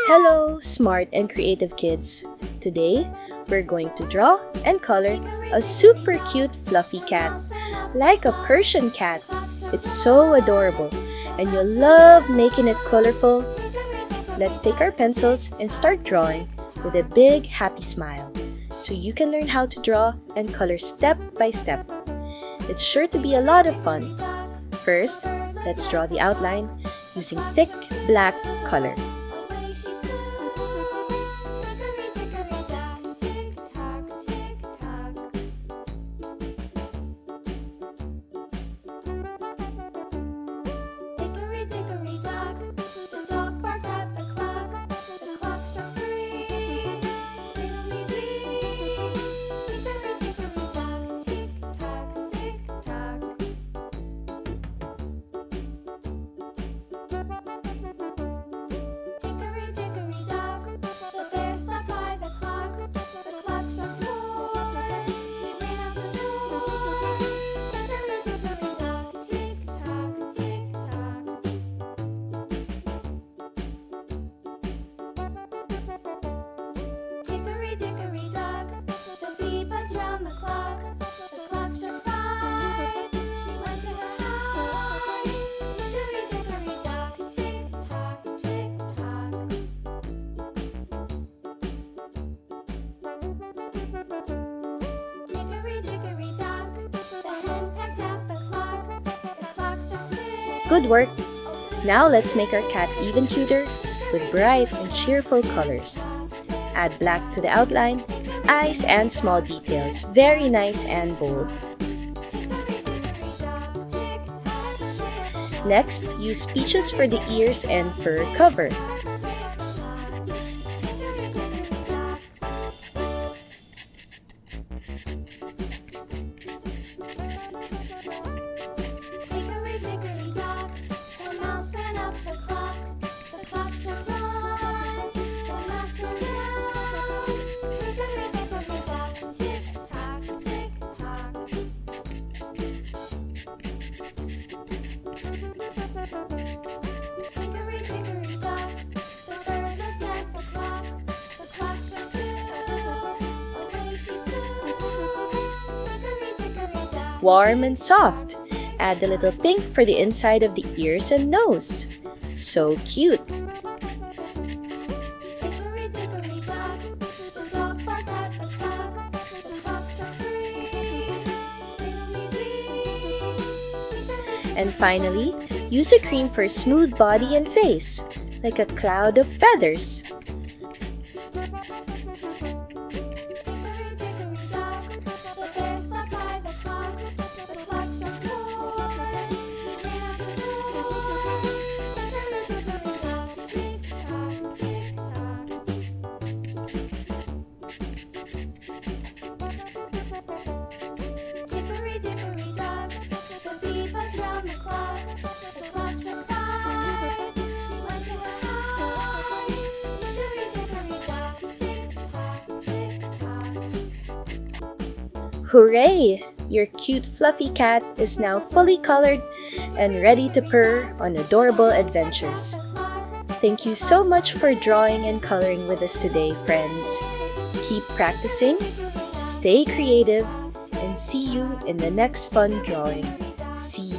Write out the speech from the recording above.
Hello, smart and creative kids! Today, we're going to draw and color a super cute fluffy cat, like a Persian cat. It's so adorable, and you'll love making it colorful. Let's take our pencils and start drawing with a big happy smile, so you can learn how to draw and color step by step. It's sure to be a lot of fun. First, let's draw the outline using thick black color. Good work! Now let's make our cat even cuter with bright and cheerful colors. Add black to the outline, eyes and small details. Very nice and bold. Next, use peaches for the ears and fur cover. Warm and soft. Add a little pink for the inside of the ears and nose. So cute! And finally, use a cream for smooth body and face, like a cloud of feathers. Hooray! Your cute fluffy cat is now fully colored and ready to purr on adorable adventures. Thank you so much for drawing and coloring with us today, friends. Keep practicing, stay creative, and see you in the next fun drawing. See you.